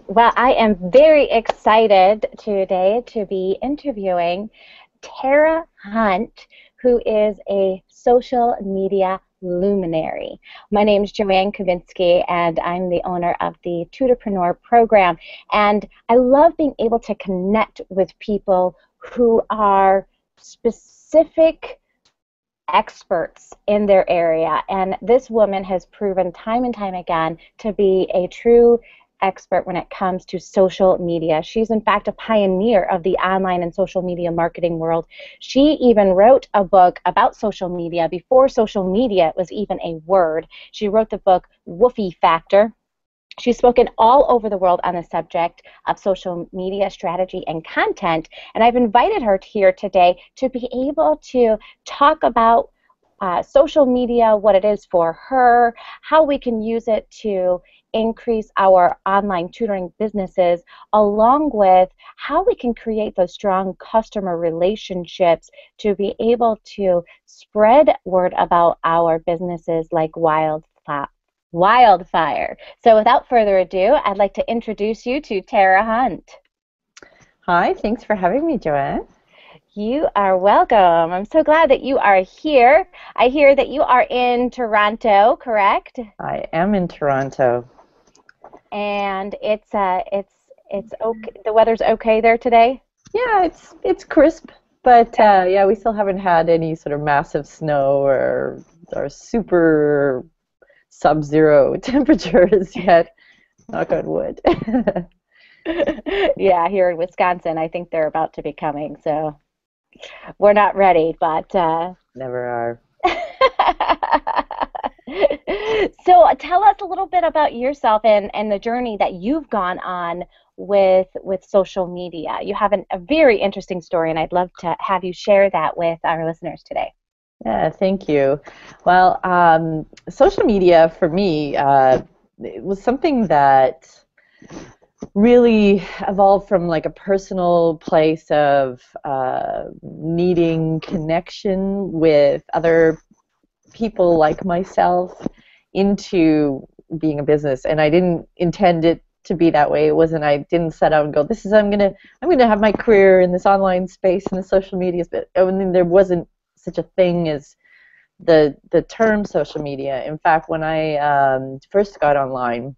Well, I am very excited today to be interviewing Tara Hunt, who is a social media luminary. My name is Joanne Kaminski, and I'm the owner of the Tutorpreneur program. And I love being able to connect with people who are specific experts in their area, and this woman has proven time and time again to be a true expert when it comes to social media. She's in fact a pioneer of the online and social media marketing world. She even wrote a book about social media before social media was even a word. She wrote the book Woofy Factor. She's spoken all over the world on the subject of social media strategy and content, and I've invited her here today to be able to talk about social media, what it is for her, how we can use it to increase our online tutoring businesses, along with how we can create those strong customer relationships to be able to spread word about our businesses like wildfire. So without further ado, I'd like to introduce you to Tara Hunt. Hi, thanks for having me, Joanne. You are welcome. I'm so glad that you are here. I hear that you are in Toronto, correct? I am in Toronto. And it's okay. The weather's okay there today? Yeah, it's crisp, but yeah, we still haven't had any sort of massive snow or super sub-zero temperatures yet. Knock on wood. Yeah, here in Wisconsin, I think they're about to be coming, so we're not ready, but never are. So tell us a little bit about yourself and the journey that you've gone on with social media. You have a very interesting story, and I'd love to have you share that with our listeners today. Yeah, thank you. Well, social media for me it was something that really evolved from like a personal place of needing connection with other people like myself into being a business, and I didn't intend it to be that way. It wasn't. I didn't set out and go, "This is I'm gonna have my career in this online space and the social media." But I mean, there wasn't such a thing as the term social media. In fact, when I first got online,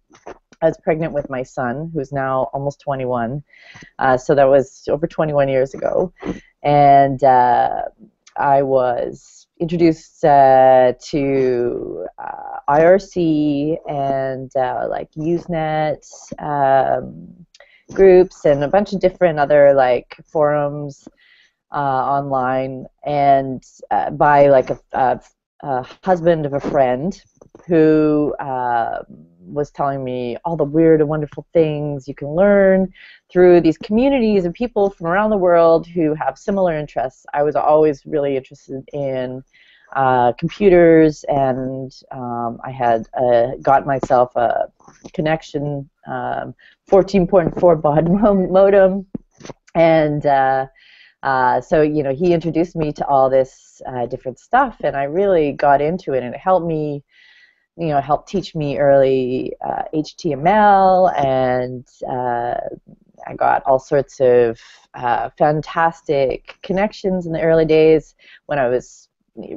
I was pregnant with my son, who's now almost 21. So that was over 21 years ago, and I was introduced to IRC and like Usenet groups and a bunch of different other like forums online, and by like a husband of a friend who was telling me all the weird and wonderful things you can learn through these communities of people from around the world who have similar interests. I was always really interested in computers, and I had got myself a connection 14.4 baud modem, and so he introduced me to all this different stuff, and I really got into it, and it helped me. Helped teach me early HTML, and I got all sorts of fantastic connections in the early days when I was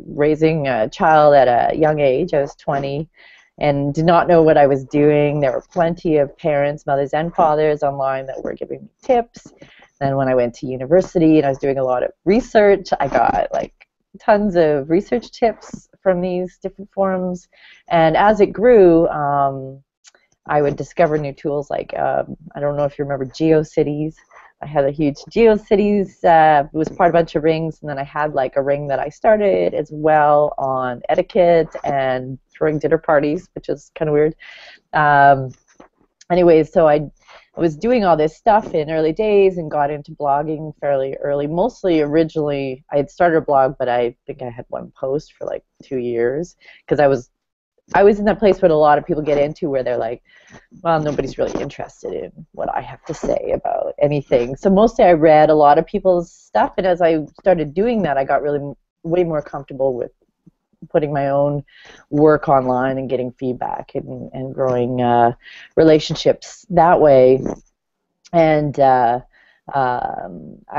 raising a child at a young age. I was 20 and did not know what I was doing. There were plenty of parents, mothers and fathers online that were giving me tips. Then when I went to university and I was doing a lot of research, I got like tons of research tips from these different forums, and as it grew, I would discover new tools like I don't know if you remember GeoCities. I had a huge GeoCities. It was part of a bunch of rings, and then I had like a ring that I started as well on etiquette and throwing dinner parties, which is kind of weird. Anyways, so I was doing all this stuff in early days and got into blogging fairly early. Mostly originally, I had started a blog, but I think I had one post for like 2 years because I was in that place where a lot of people get into where they're like, well, nobody's really interested in what I have to say about anything. So mostly I read a lot of people's stuff, and as I started doing that, I got really way more comfortable with putting my own work online and getting feedback and growing relationships that way. And I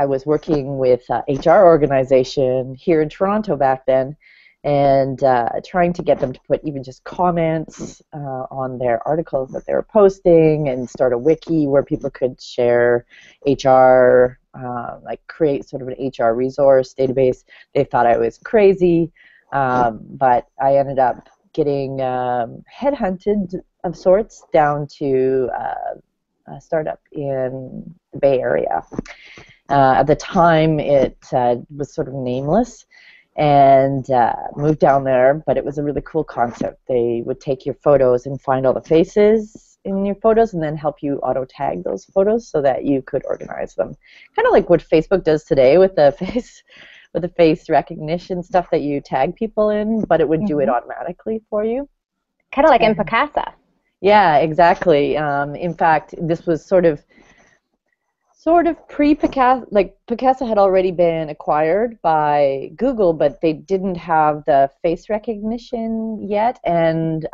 was working with HR organization here in Toronto back then, and trying to get them to put even just comments on their articles that they were posting, and start a wiki where people could share HR, like create sort of an HR resource database. They thought I was crazy, but I ended up getting headhunted of sorts down to a startup in the Bay Area. At the time, it was sort of nameless, and moved down there, but it was a really cool concept. They would take your photos and find all the faces in your photos and then help you auto-tag those photos so that you could organize them. Kind of like what Facebook does today with the face recognition stuff that you tag people in, but it would do it automatically for you. Kind of like in Picasa. Yeah, exactly. In fact, this was sort of pre-Picasa. Like, Picasa had already been acquired by Google, but they didn't have the face recognition yet. And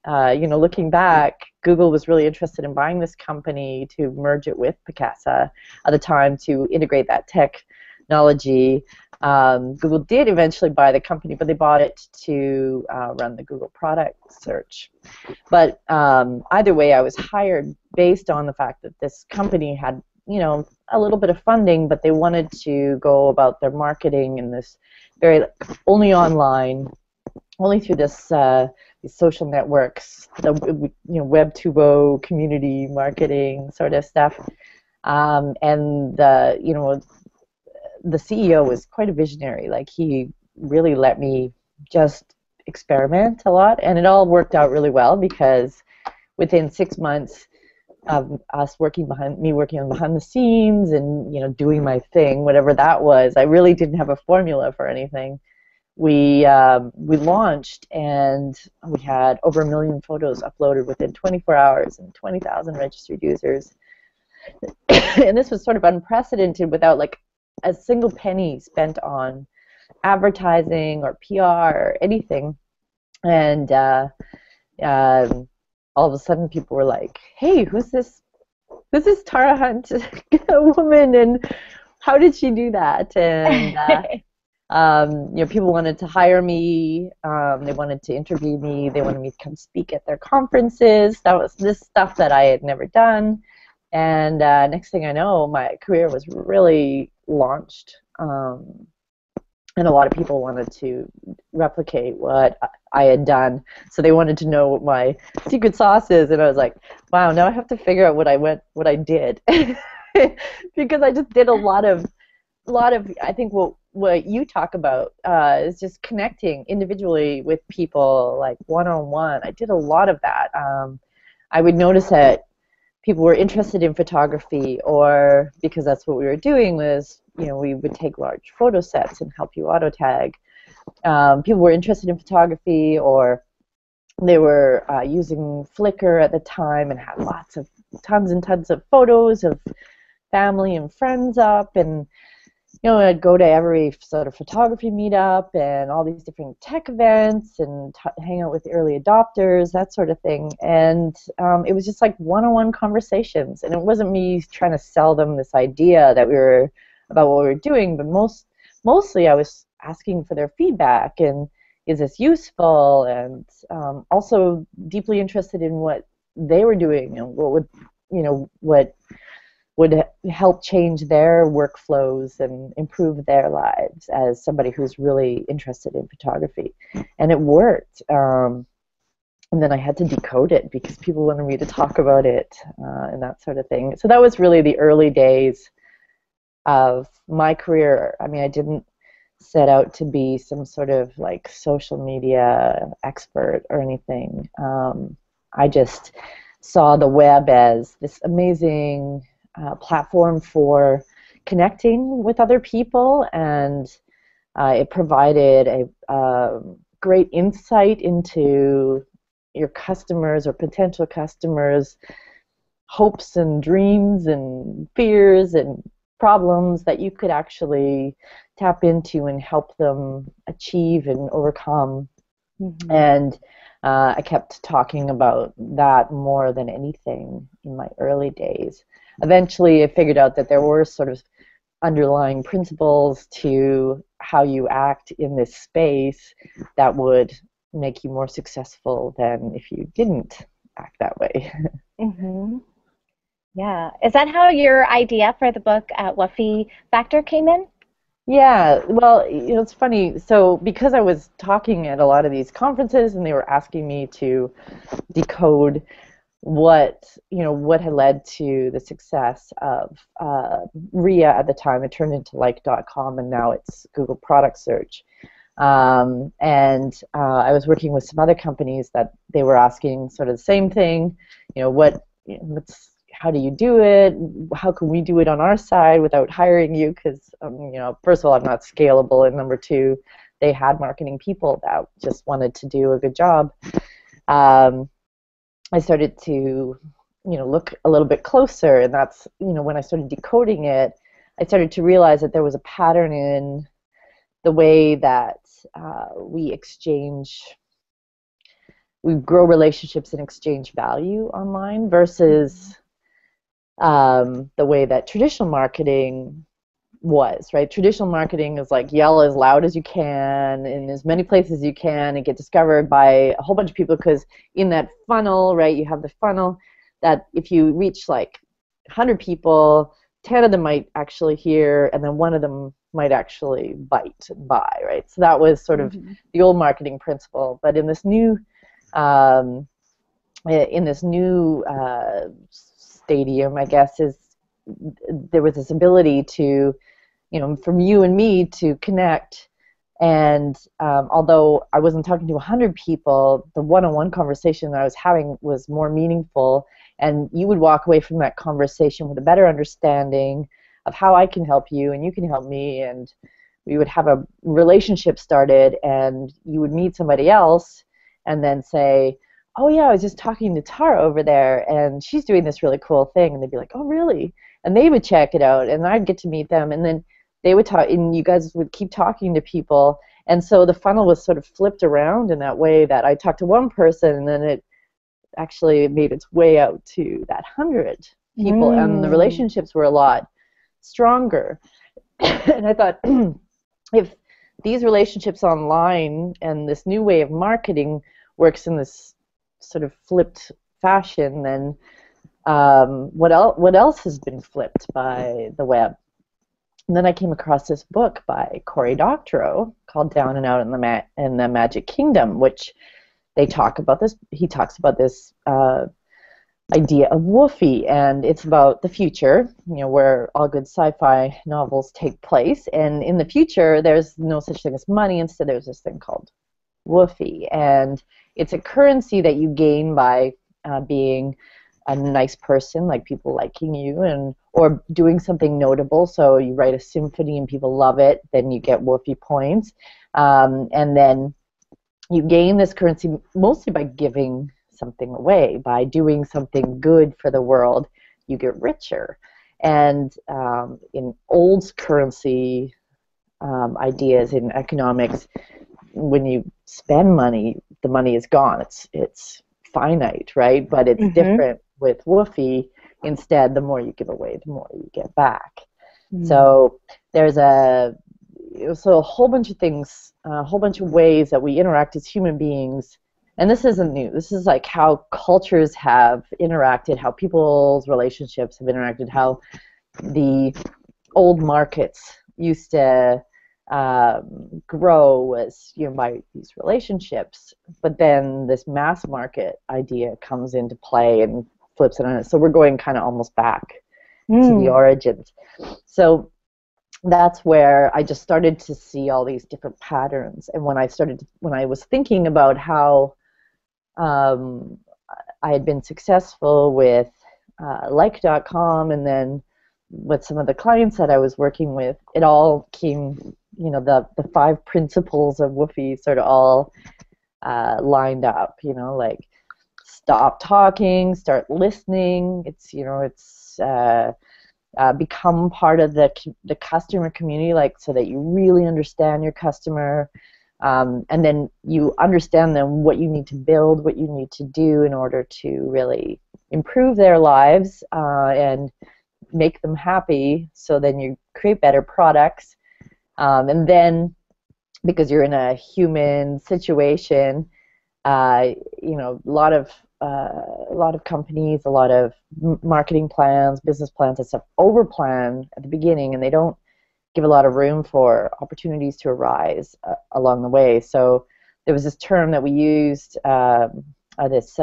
looking back, Google was really interested in buying this company to merge it with Picasa at the time to integrate that technology. Google did eventually buy the company, but they bought it to run the Google product search. But either way, I was hired based on the fact that this company had, a little bit of funding, but they wanted to go about their marketing in this very only online, only through this these social networks, the Web 2.0 community marketing sort of stuff, and the CEO was quite a visionary. Like, he really let me just experiment a lot, and it all worked out really well, because within 6 months of us working behind the scenes and doing my thing, whatever that was, I really didn't have a formula for anything. We launched, and we had over 1 million photos uploaded within 24 hours and 20,000 registered users. And this was sort of unprecedented, without like a single penny spent on advertising or PR or anything. And all of a sudden, people were like, "Hey, who's this Tara Hunt woman, and how did she do that?" And people wanted to hire me. They wanted to interview me. They wanted me to come speak at their conferences. That was this stuff that I had never done. And next thing I know, my career was really launched, and a lot of people wanted to replicate what I had done. So they wanted to know what my secret sauce is, and I was like, wow, now I have to figure out what I did, because I just did a lot of. I think what you talk about is just connecting individually with people, like one-on-one. I did a lot of that. I would notice that people were interested in photography, or because that's what we were doing was, we would take large photo sets and help you auto tag. People were interested in photography, or they were using Flickr at the time and had tons and tons of photos of family and friends up, and I'd go to every sort of photography meetup and all these different tech events and hang out with the early adopters, that sort of thing. And it was just like one-on-one conversations. And it wasn't me trying to sell them this idea that about what we were doing, but mostly I was asking for their feedback and, is this useful? And also deeply interested in what they were doing and what would help change their workflows and improve their lives as somebody who's really interested in photography. And it worked. And then I had to decode it because people wanted me to talk about it and that sort of thing. So that was really the early days of my career. I mean, I didn't set out to be some sort of like social media expert or anything. I just saw the web as this amazing platform for connecting with other people, and it provided a great insight into your customers or potential customers' hopes and dreams and fears and problems that you could actually tap into and help them achieve and overcome. Mm-hmm. And I kept talking about that more than anything in my early days. Eventually, I figured out that there were sort of underlying principles to how you act in this space that would make you more successful than if you didn't act that way. Mm-hmm. Yeah. Is that how your idea for the book Woofy Factor came in? Yeah, well, it's funny. So because I was talking at a lot of these conferences and they were asking me to decode what had led to the success of RIA at the time. It turned into like.com and now it's Google product search. And I was working with some other companies that they were asking sort of the same thing. How do you do it? How can we do it on our side without hiring you? Because first of all, I'm not scalable, and number two, they had marketing people that just wanted to do a good job. I started to look a little bit closer, and that's when I started decoding it, I started to realize that there was a pattern in the way that we grow relationships and exchange value online versus the way that traditional marketing was, right? Traditional marketing is like yell as loud as you can in as many places as you can and get discovered by a whole bunch of people, because in that funnel, right, you have the funnel that if you reach like 100 people, 10 of them might actually hear, and then one of them might actually bite and buy, right? So that was sort of the old marketing principle. But in this new stadium, I guess, there was this ability to, from you and me to connect. And although I wasn't talking to 100 people, the one-on-one conversation that I was having was more meaningful. And you would walk away from that conversation with a better understanding of how I can help you and you can help me. And we would have a relationship started, and you would meet somebody else and then say, oh yeah, I was just talking to Tara over there, and she's doing this really cool thing. And they'd be like, oh really? And they would check it out, and I'd get to meet them, and then they would talk, and you guys would keep talking to people. And so the funnel was sort of flipped around in that way, that I talked to one person, and then it actually made its way out to that 100 people, and the relationships were a lot stronger. And I thought, if these relationships online and this new way of marketing works in this sort of flipped fashion, then what else has been flipped by the web? And then I came across this book by Cory Doctorow called Down and Out in the Magic Kingdom, which he talks about this idea of woofy, and it's about the future, where all good sci-fi novels take place. And in the future, there's no such thing as money. Instead, there's this thing called woofy, and it's a currency that you gain by being a nice person, like people liking you, or doing something notable. So you write a symphony and people love it, then you get woofy points, and then you gain this currency mostly by giving something away. By doing something good for the world, you get richer. And in old currency ideas in economics, when you spend money, the money is gone. It's finite, right? But it's different with woofy. Instead, the more you give away, the more you get back. So there's a whole bunch of things, a whole bunch of ways that we interact as human beings. And this isn't new. This is like how cultures have interacted, how people's relationships have interacted, how the old markets used to grow was by these relationships. But then this mass market idea comes into play and flips it on it. So we're going kind of almost back to the origins. So that's where I just started to see all these different patterns. And when I was thinking about how I had been successful with like.com, and then with some of the clients that I was working with, it all came, the 5 principles of woofy sort of all lined up, like stop talking, start listening. It's become part of the customer community, like so that you really understand your customer, and then you understand them, what you need to build, what you need to do in order to really improve their lives and make them happy. So then you create better products, and then because you're in a human situation, a lot of companies, a lot of marketing plans, business plans and stuff overplan at the beginning, and they don't give a lot of room for opportunities to arise along the way. So there was this term that we used, this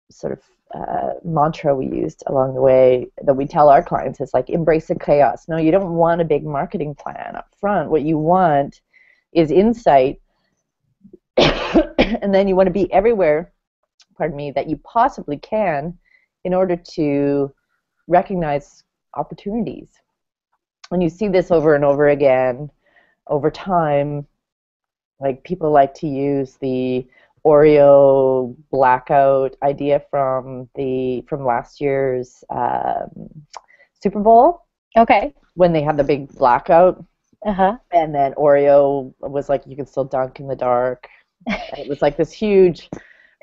sort of mantra we used along the way that we tell our clients is like, embrace the chaos. No, you don't want a big marketing plan up front. What you want is insight, and then you want to be everywhere, pardon me, that you possibly can in order to recognize opportunities. And you see this over and over again over time. Like, people like to use the Oreo blackout idea from last year's Super Bowl. Okay. When they had the big blackout, Uh-huh. and then Oreo was like, you can still dunk in the dark. And it was like this huge,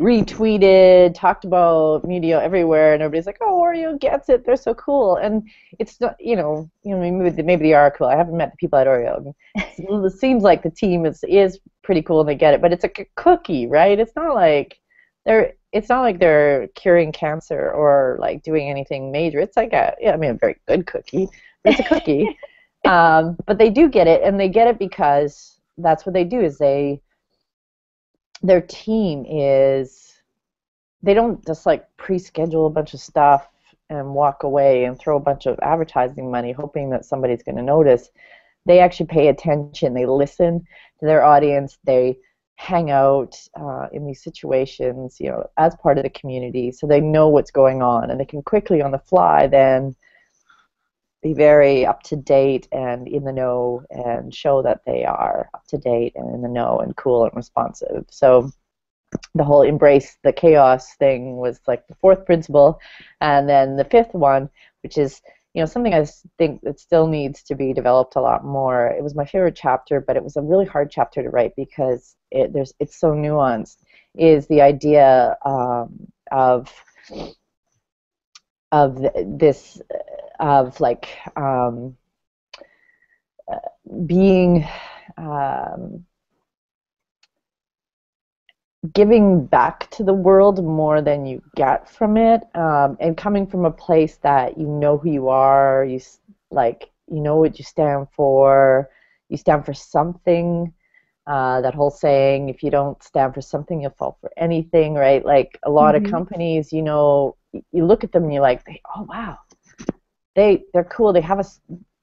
retweeted, talked about media everywhere, and everybody's like, oh, Oreo gets it, they're so cool. And it's not, maybe they are cool. I haven't met the people at Oreo. It seems like the team is pretty cool and they get it, but it's a cookie, right? It's not like they're curing cancer or like doing anything major. It's like a very good cookie, but it's a cookie. But they do get it, and they get it because that's what they do. Is their team is, they don't just like pre-schedule a bunch of stuff and walk away and throw a bunch of advertising money hoping that somebody's going to notice. They actually pay attention. They listen to their audience. They hang out in these situations, as part of the community, so they know what's going on, and they can quickly on the fly then be very up to date and in the know, and show that they are up to date and in the know and cool and responsive. So the whole embrace the chaos thing was like the fourth principle. And then the fifth one, which is something I think that still needs to be developed a lot more. It was my favorite chapter, but it was a really hard chapter to write because it's so nuanced, is the idea of this of like being giving back to the world more than you get from it, and coming from a place that you know who you are, you know what you stand for something. That whole saying, if you don't stand for something, you'll fall for anything, right? Like a lot of companies, you look at them and you're like, oh wow, they're cool. They have a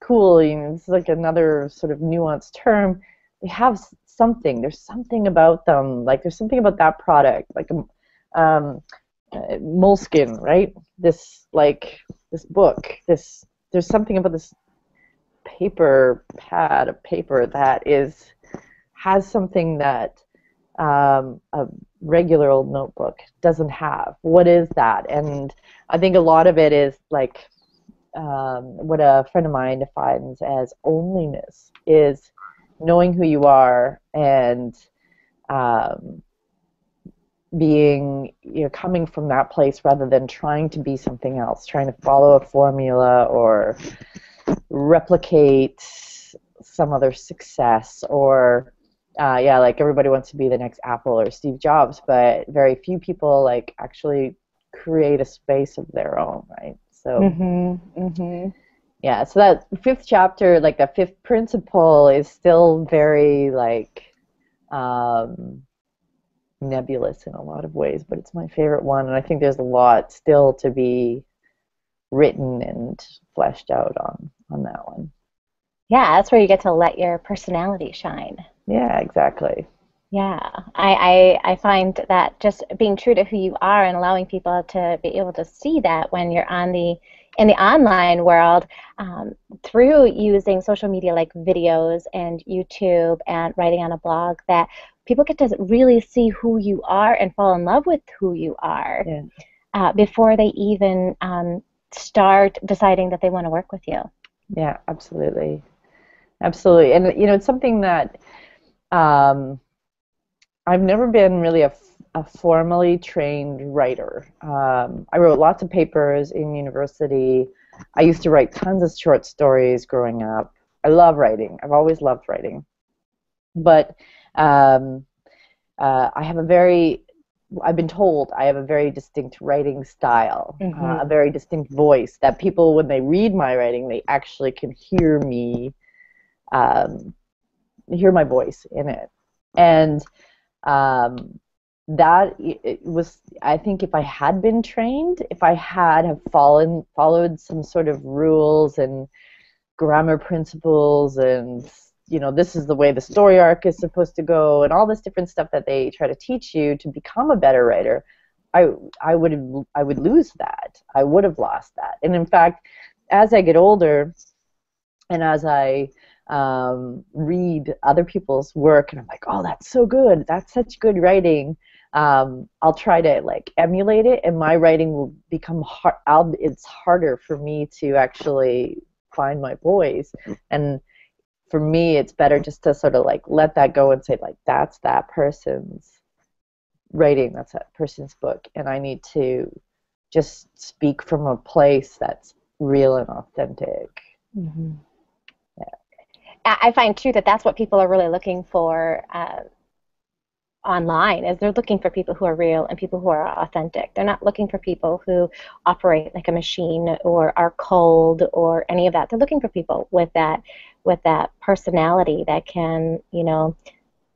cool. This is like another sort of nuanced term. They have something. There's something about them. Like there's something about that product, like moleskin, right? This book. There's something about this pad of paper that has something that a regular old notebook doesn't have. What is that? And I think a lot of it is like what a friend of mine defines as onlyness, is knowing who you are and being, coming from that place rather than trying to be something else, trying to follow a formula or replicate some other success, or like everybody wants to be the next Apple or Steve Jobs, but very few people like actually create a space of their own, right? So yeah, so that fifth chapter, like the fifth principle, is still very like nebulous in a lot of ways, but it's my favorite one, and I think there's a lot still to be written and fleshed out on that one. Yeah, that's where you get to let your personality shine. Yeah, exactly. Yeah, I find that just being true to who you are and allowing people to be able to see that when you're in the online world, through using social media like videos and YouTube and writing on a blog, that people get to really see who you are and fall in love with who you are before they even start deciding that they want to work with you. Yeah, absolutely. Absolutely. And, it's something that um, I've never been really a formally trained writer. I wrote lots of papers in university. I used to write tons of short stories growing up. I love writing. I've always loved writing. But um, I've been told I have a very distinct writing style, a very distinct voice that people, when they read my writing, they actually can hear me, hear my voice in it. And that it was, I think, if I had been trained, if I had have followed some sort of rules and grammar principles, and this is the way the story arc is supposed to go, and all this different stuff that they try to teach you to become a better writer, I would lose that. I would have lost that. And in fact, as I get older, and as I read other people's work, and I'm like, oh, that's so good, that's such good writing, I'll try to emulate it, and my writing will become hard. It's harder for me to actually find my voice. And for me, it's better just to sort of let that go and say, that's that person's writing, that's that person's book, and I need to just speak from a place that's real and authentic. Mm-hmm. Yeah. I find too that that's what people are really looking for online, is they're looking for people who are real and people who are authentic. They're not looking for people who operate like a machine or are cold or any of that. They're looking for people with that personality that can,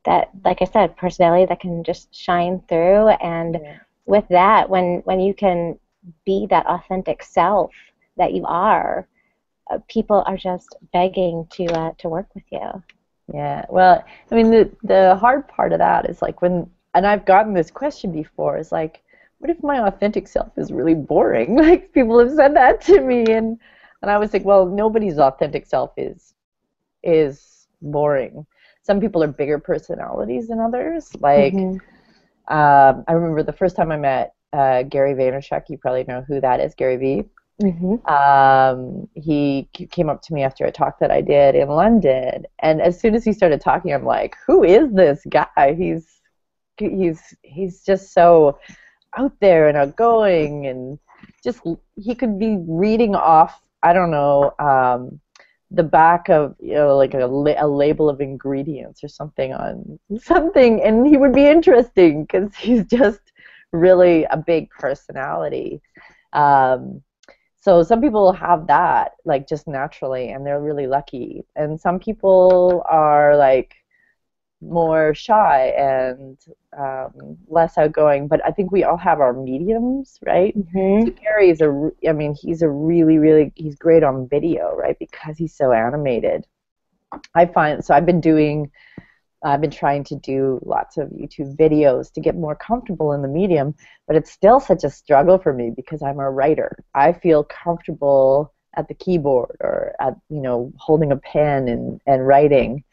that, like I said, personality that can just shine through. And with that, when you can be that authentic self that you are, people are just begging to work with you. Yeah, well, I mean, the hard part of that is and I've gotten this question before, is what if my authentic self is really boring? People have said that to me, and I was like, well, nobody's authentic self is boring. Some people are bigger personalities than others. I remember the first time I met Gary Vaynerchuk. You probably know who that is, Gary V. He came up to me after a talk that I did in London, and as soon as he started talking, I'm like, who is this guy? He's just so out there and outgoing, and just he could be reading off, I don't know, the back of a label of ingredients or something on something, and he would be interesting because he's just really a big personality. So some people have that just naturally, and they're really lucky. And some people are more shy and less outgoing. But I think we all have our mediums, right? So Gary is he's he's great on video, right? Because he's so animated. I've been trying to do lots of YouTube videos to get more comfortable in the medium, but it's still such a struggle for me because I'm a writer. I feel comfortable at the keyboard or at holding a pen and writing.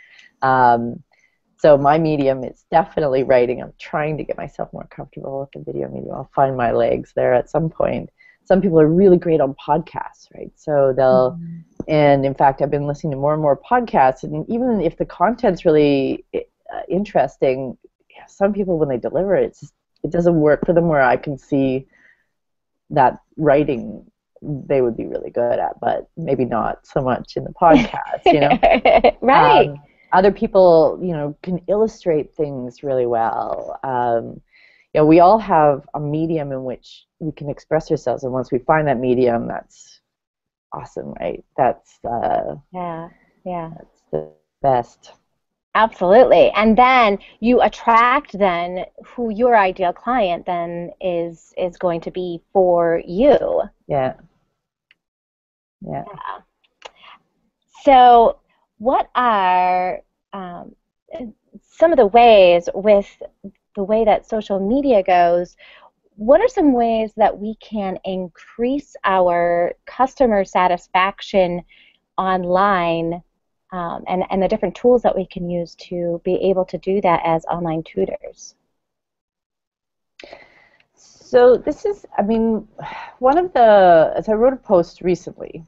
So my medium is definitely writing. I'm trying to get myself more comfortable with the video medium. I'll find my legs there at some point. Some people are really great on podcasts, right? So they'll, and in fact, I've been listening to more and more podcasts, and even if the content's really interesting, some people, when they deliver it, it doesn't work for them, where I can see that writing they would be really good at, but maybe not so much in the podcast, Right. Other people, can illustrate things really well. We all have a medium in which we can express ourselves, and once we find that medium, that's awesome, right? That's yeah. That's the best. Absolutely. And then you attract then who your ideal client then is going to be for you. Yeah. So what are some of the ways, with the way that social media goes, what are some ways that we can increase our customer satisfaction online, and the different tools that we can use to be able to do that as online tutors? So this is, I mean, one of the, as I wrote a post recently,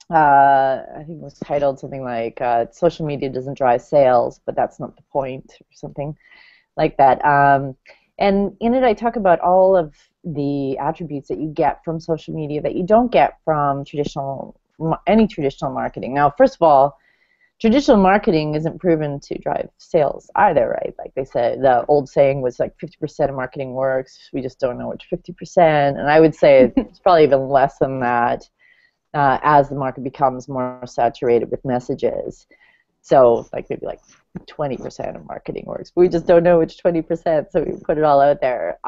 I think it was titled something like "Social Media Doesn't Drive Sales, but that's not the point," or something like that. And in it, I talk about all of the attributes that you get from social media that you don't get from any traditional marketing. Now, first of all, traditional marketing isn't proven to drive sales either, right? Like they said, the old saying was like 50% of marketing works. We just don't know which 50%. And I would say it's probably even less than that as the market becomes more saturated with messages. So like maybe like 20% of marketing works. But we just don't know which 20%, so we put it all out there.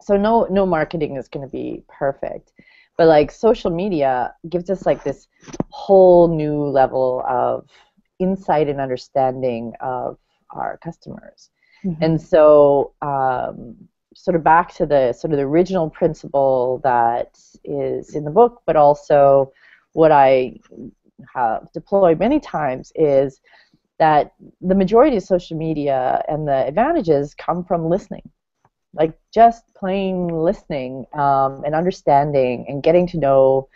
So no marketing is going to be perfect. But like social media gives us like this whole new level of insight and understanding of our customers. Mm-hmm. And so sort of back to the sort of the original principle that is in the book, but also what I have deployed many times is that the majority of social media and the advantages come from listening. Like just plain listening and understanding and getting to know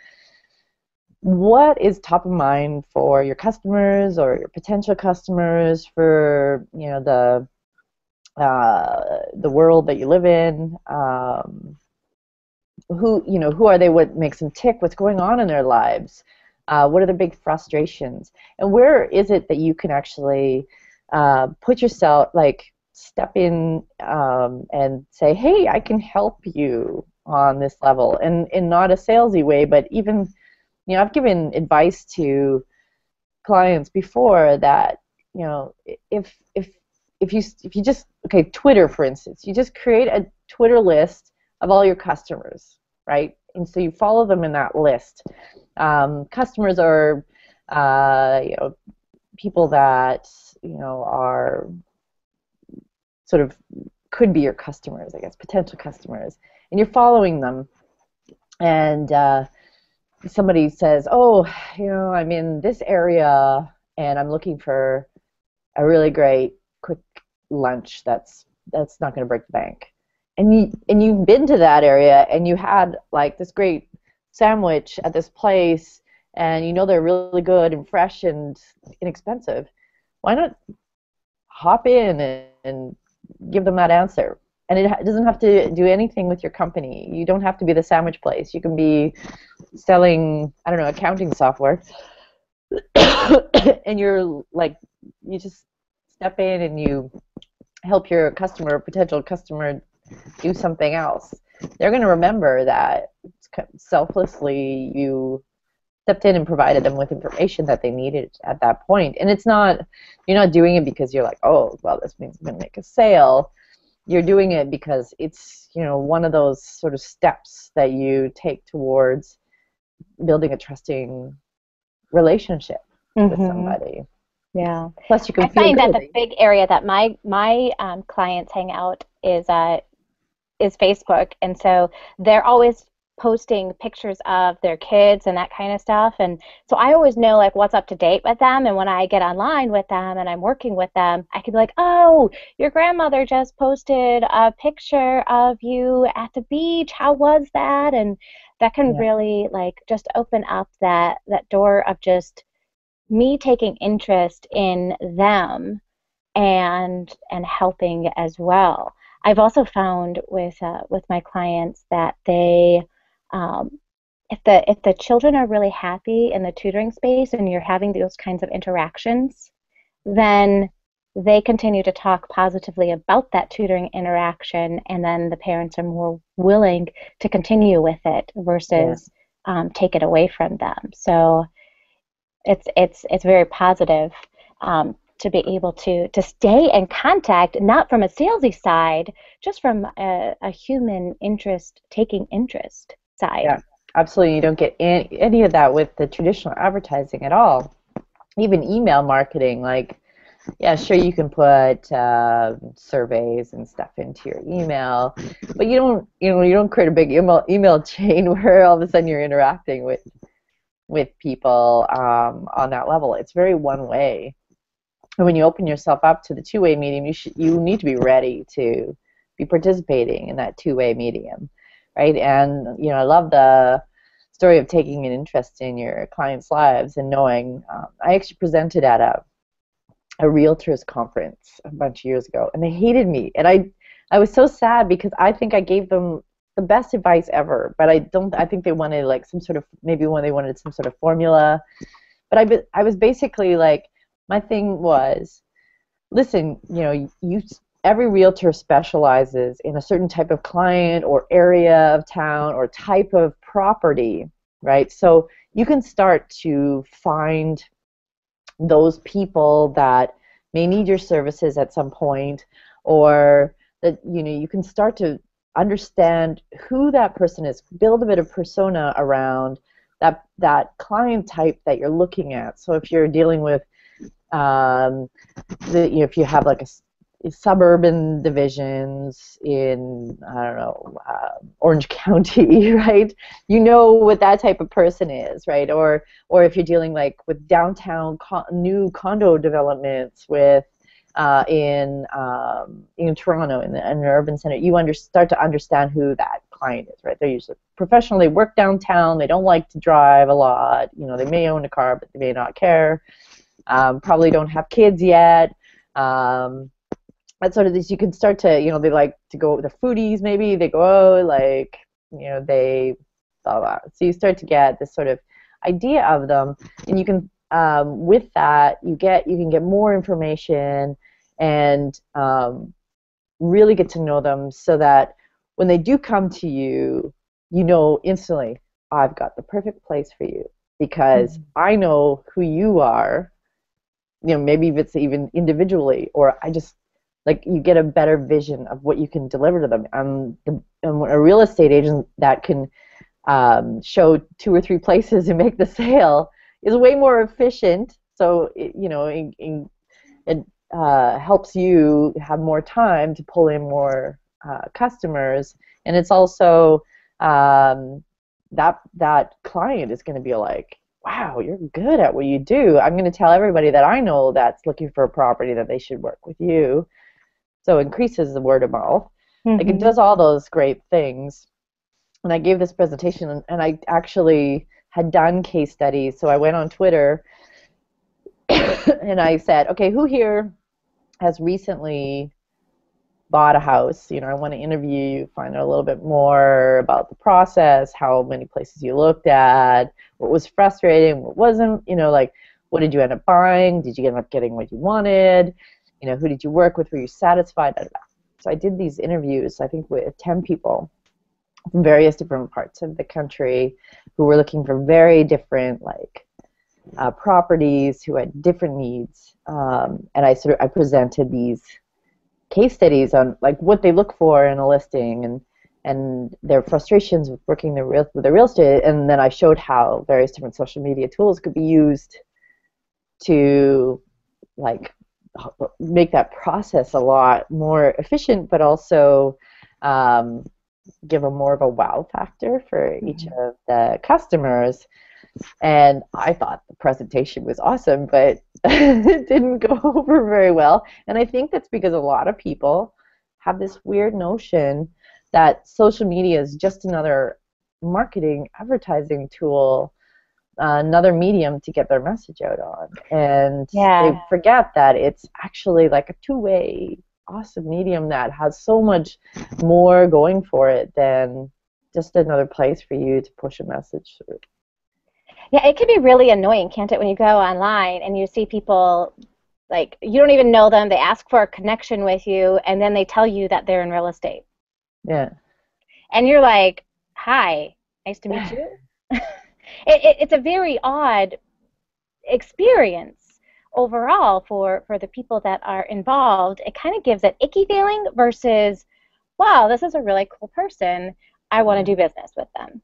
what is top of mind for your customers or your potential customers, for the world that you live in. Who are they? What makes them tick? What's going on in their lives? What are their big frustrations? And where is it that you can actually put yourself, like, step in and say, hey, I can help you on this level, and in not a salesy way, but even, I've given advice to clients before that, if you just, okay, Twitter, for instance, you just create a Twitter list of all your customers, right? And so you follow them in that list. Customers are, people that, are sort of could be your customers, I guess, potential customers, and you're following them, and somebody says, oh, I'm in this area and I'm looking for a really great quick lunch that's not going to break the bank, and you've been to that area and you had like this great sandwich at this place, and they're really good and fresh and inexpensive. Why not hop in and give them that answer? And it doesn't have to do anything with your company. You don't have to be the sandwich place. You can be selling, I don't know, accounting software, and you just step in and you help your customer, potential customer, do something else. They're going to remember that selflessly you stepped in and provided them with information that they needed at that point. And you're not doing it because you're like, oh, well, this means I'm going to make a sale. You're doing it because it's, one of those sort of steps that you take towards building a trusting relationship with somebody. Yeah. Plus, you can I find that the big area that my clients hang out is Facebook, and so they're always posting pictures of their kids and that kind of stuff, and so I always know like what's up to date with them, and when I get online with them and I'm working with them, I can be like, oh, your grandmother just posted a picture of you at the beach, how was that? And that can really like just open up that door of just me taking interest in them and helping as well. I've also found with my clients that they if the children are really happy in the tutoring space and you're having those kinds of interactions, then they continue to talk positively about that tutoring interaction, and then the parents are more willing to continue with it versus take it away from them. So it's very positive to be able to stay in contact, not from a salesy side, just from a human interest, taking interest side. Yeah, absolutely. You don't get any of that with the traditional advertising at all. Even email marketing, like, yeah, sure, you can put surveys and stuff into your email, but you don't create a big email chain where all of a sudden you're interacting with people on that level. It's very one way. And when you open yourself up to the two-way medium, you need to be ready to be participating in that two-way medium, right? And I love the story of taking an interest in your clients' lives and knowing. I actually presented at a realtors conference a bunch of years ago, and they hated me, and I was so sad because I think I gave them the best advice ever, but I think they wanted like some sort of, maybe when they wanted some sort of formula, but I was basically like, my thing was, listen, every realtor specializes in a certain type of client or area of town or type of property, right? So you can start to find those people that may need your services at some point, or that you can start to understand who that person is, build a bit of persona around that client type that you're looking at. So if you're dealing with if you have like a suburban divisions in, I don't know, Orange County, right? You know what that type of person is, right? Or if you're dealing like with downtown new condo developments with in Toronto in an urban center, you start to understand who that client is, right? They're usually professional, they work downtown, they don't like to drive a lot, they may own a car, but they may not care. Probably don't have kids yet. That sort of this, you can start to, they like to go, the foodies maybe, they go, like, they, blah, blah. So you start to get this sort of idea of them, and you can, with that, you can get more information and really get to know them, so that when they do come to you, instantly, I've got the perfect place for you, because I know who you are. Maybe if it's even individually, or I just, like, you get a better vision of what you can deliver to them. And a real estate agent that can show 2 or 3 places and make the sale is way more efficient. So, it helps you have more time to pull in more customers. And it's also that client is going to be like, wow, you're good at what you do. I'm going to tell everybody that I know that's looking for a property that they should work with you. So it increases the word of mouth. Mm-hmm. Like, it does all those great things. And I gave this presentation, and I actually had done case studies. So I went on Twitter and I said, okay, who here has recently bought a house? I want to interview you, find out a little bit more about the process, how many places you looked at, what was frustrating, what wasn't, like, what did you end up buying? Did you end up getting what you wanted? Who did you work with? Were you satisfied? So I did these interviews, I think, with 10 people from various different parts of the country who were looking for very different, like, properties, who had different needs. And I presented these case studies on, like, what they look for in a listing and their frustrations with working with the real estate, and then I showed how various different social media tools could be used to, like, make that process a lot more efficient, but also give them more of a wow factor for each of the customers. And I thought the presentation was awesome, but it didn't go over very well. And I think that's because a lot of people have this weird notion that social media is just another marketing, advertising tool, another medium to get their message out on. And they forget that it's actually like a two-way, awesome medium that has so much more going for it than just another place for you to push a message through. Yeah, it can be really annoying, can't it, when you go online and you see people, like, you don't even know them, they ask for a connection with you, and then they tell you that they're in real estate. Yeah. And you're like, hi, nice to meet you. It's a very odd experience overall for the people that are involved. It kind of gives an icky feeling versus, wow, this is a really cool person. I want to do business with them.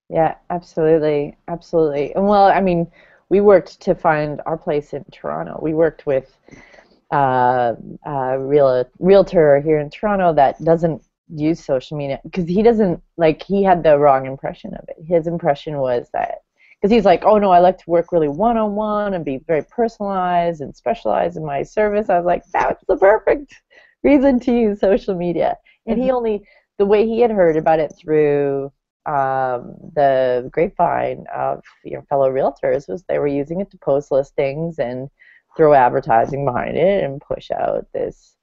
Yeah, absolutely, absolutely. And well, I mean, we worked to find our place in Toronto. We worked with a realtor here in Toronto that doesn't use social media because he doesn't, like, he had the wrong impression of it. His impression was that, because he's like, oh no, I like to work really one-on-one and be very personalized and specialized in my service. I was like, that's the perfect reason to use social media. And Mhm. the way he had heard about it through the grapevine of fellow realtors was they were using it to post listings and throw advertising behind it and push out this,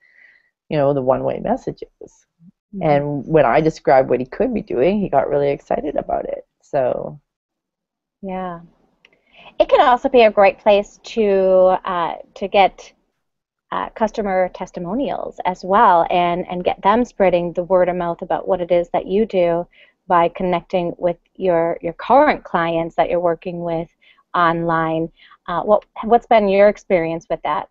the one-way messages. Mhm. And when I described what he could be doing, he got really excited about it. So, Yeah. It can also be a great place to get customer testimonials as well, and get them spreading the word of mouth about what it is that you do by connecting with your current clients that you're working with online. What's been your experience with that?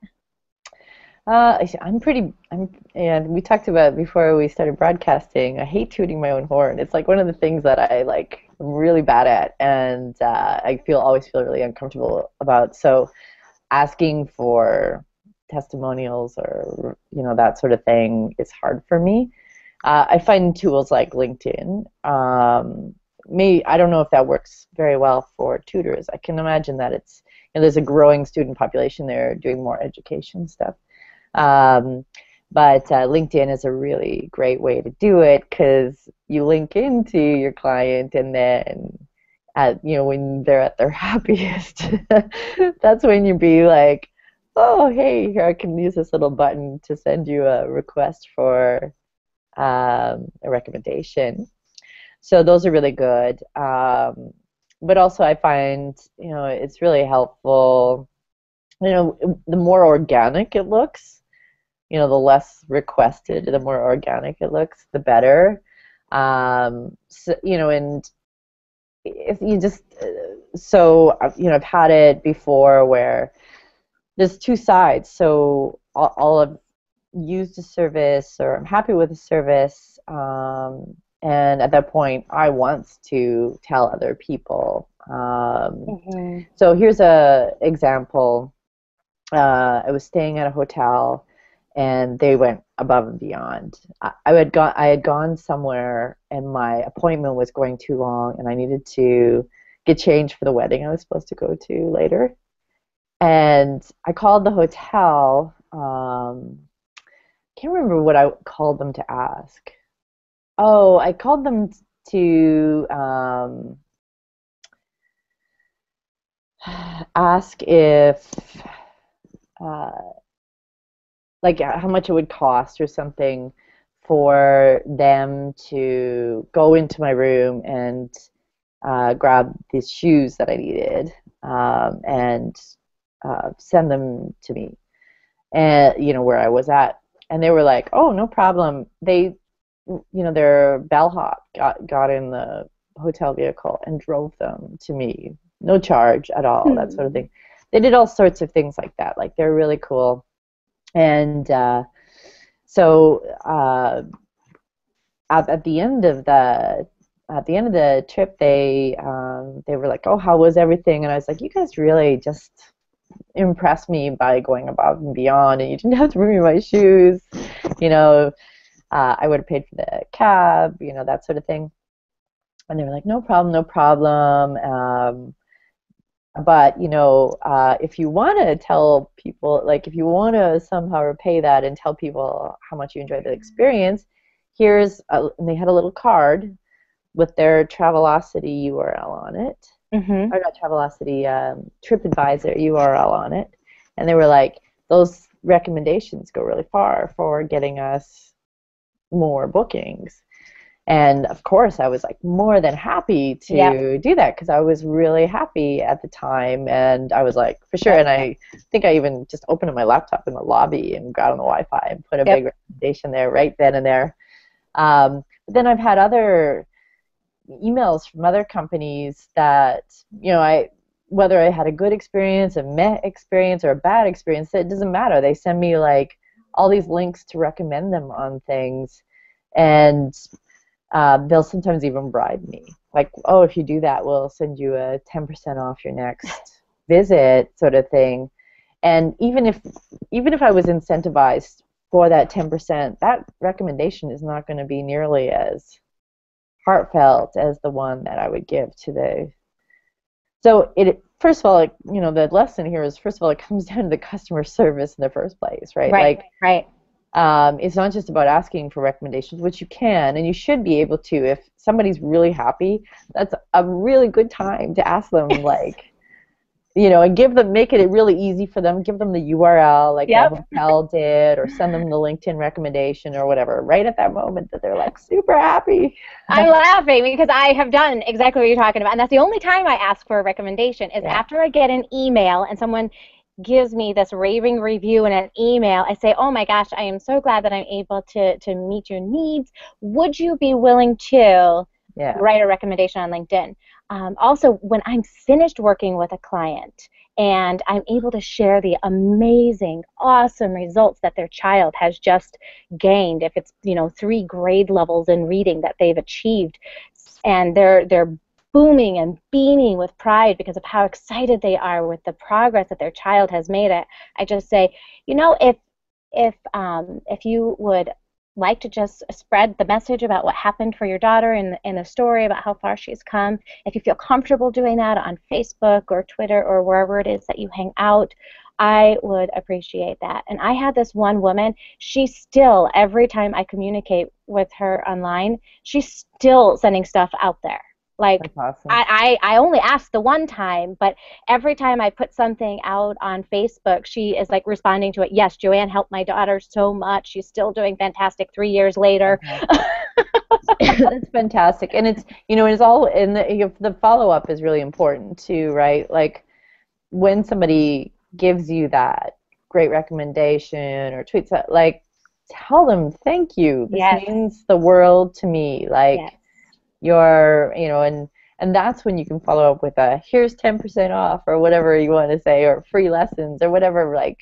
and we talked about before we started broadcasting, I hate tooting my own horn. It's like one of the things that I'm really bad at, and always feel really uncomfortable about. So asking for testimonials or, that sort of thing is hard for me. I find tools like LinkedIn. I don't know if that works very well for tutors. I can imagine that there's a growing student population there doing more education stuff. Um, but LinkedIn is a really great way to do it because you link into your client, and then when they're at their happiest, that's when you be like, oh, hey, here I can use this little button to send you a request for a recommendation. So those are really good. But also I find, it's really helpful, the more organic it looks, the less requested, the more organic it looks, the better. And if you just, I've had it before where there's two sides. So I'll have used a service or I'm happy with a service, and at that point I want to tell other people. Mhm. So here's a example. I was staying at a hotel, and they went above and beyond. I had gone somewhere, and my appointment was going too long, and I needed to get changed for the wedding I was supposed to go to later. And I called the hotel. Can't remember what I called them to ask. Oh, I called them to ask if uh, how much it would cost or something for them to go into my room and grab these shoes that I needed, and send them to me, and where I was at. And they were like, oh, no problem. Their bellhop got in the hotel vehicle and drove them to me, no charge at all, that sort of Hmm. thing. They did all sorts of things like that. Like, they're really cool. And so at the end of the trip, they were like, "Oh, how was everything?" And I was like, "You guys really just impressed me by going above and beyond, and you didn't have to bring me my shoes. You know, I would have paid for the cab, that sort of thing." And they were like, "No problem, no problem." But if you want to tell people, like, if you want to somehow repay that and tell people how much you enjoyed the experience, and they had a little card with their Travelocity URL on it, Mhm. or not Travelocity, TripAdvisor URL on it, and they were like, those recommendations go really far for getting us more bookings. And of course, I was like more than happy Yep. to do that because I was really happy at the time, and I was like, for sure. Yep. And I think I even just opened up my laptop in the lobby and got on the Wi-Fi and put a Yep. big recommendation there right then and there. But then I've had other emails from other companies that, whether I had a good experience, a meh experience, or a bad experience, it doesn't matter. They send me like all these links to recommend them on things, and they'll sometimes even bribe me. Like, oh, if you do that, we'll send you a 10% off your next visit, sort of thing. And even if I was incentivized for that 10%, that recommendation is not going to be nearly as heartfelt as the one that I would give to the. So first of all, the lesson here is, first of all, it comes down to the customer service in the first place, right? Right. Like, Right. It's not just about asking for recommendations, which you can and you should be able to. If somebody's really happy, that's a really good time to ask them, like, and make it really easy for them. Give them the URL like the Yep. hotel did, or send them the LinkedIn recommendation or whatever, right at that moment that they're like super happy. I'm laughing because I have done exactly what you're talking about. And that's the only time I ask for a recommendation is Yeah. after I get an email and someone gives me this raving review in an email. I say, oh my gosh, I am so glad that I'm able to meet your needs. Would you be willing to write a recommendation on LinkedIn? Also, when I'm finished working with a client and I'm able to share the amazing, awesome results that their child has just gained, if it's 3 grade levels in reading that they've achieved, and they're booming and beaming with pride because of how excited they are with the progress that their child has made it, I just say, if you would like to just spread the message about what happened for your daughter in the story about how far she's come, if you feel comfortable doing that on Facebook or Twitter or wherever it is that you hang out, I would appreciate that. And I had this one woman, she still, every time I communicate with her online, she's still sending stuff out there. Like, That's awesome. I only asked the one time, but every time I put something out on Facebook, she is like responding to it. Yes, Joanne helped my daughter so much. She's still doing fantastic 3 years later. That's fantastic. And it's all, and the follow-up is really important too, right? Like when somebody gives you that great recommendation or tweets that, like, tell them thank you. This means the world to me. Like, you're, and that's when you can follow up with a here's 10% off or whatever you want to say, or free lessons or whatever, like,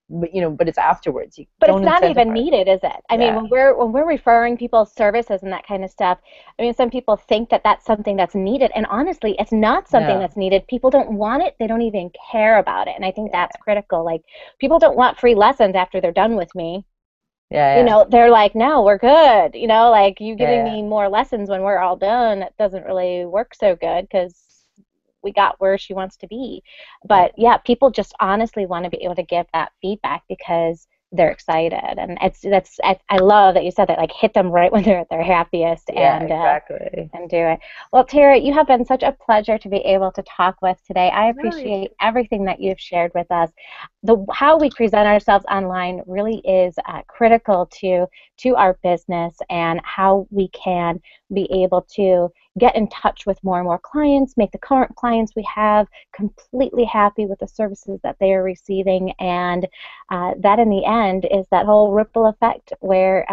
but it's afterwards. But it's not even needed, is it? I mean, when we're referring people's services and that kind of stuff, I mean, some people think that that's something that's needed, and honestly, it's not something that's needed. People don't want it. They don't even care about it, and I think that's critical. Like, people don't want free lessons after they're done with me. They're like, no, we're good. Like, you giving me more lessons when we're all done, it doesn't really work so good because we got where she wants to be. But yeah, people just honestly want to be able to give that feedback because they're excited, and I love that you said that. Like, hit them right when they're at their happiest, and do it. Well, Tara, you have been such a pleasure to be able to talk with today. I appreciate everything that you've shared with us. How we present ourselves online really is critical to our business and how we can be able to get in touch with more and more clients, make the current clients we have completely happy with the services that they are receiving, and that in the end is that whole ripple effect where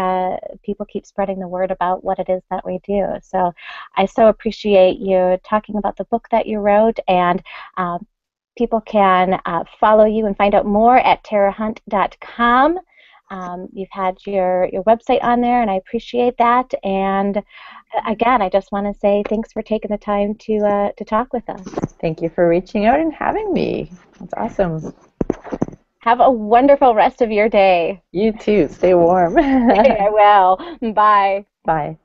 people keep spreading the word about what it is that we do. So I so appreciate you talking about the book that you wrote, and people can follow you and find out more at tarahunt.com. You've had your website on there, and I appreciate that. And again, I just want to say thanks for taking the time to talk with us. Thank you for reaching out and having me. That's awesome. Have a wonderful rest of your day. You too. Stay warm. I will. Bye. Bye.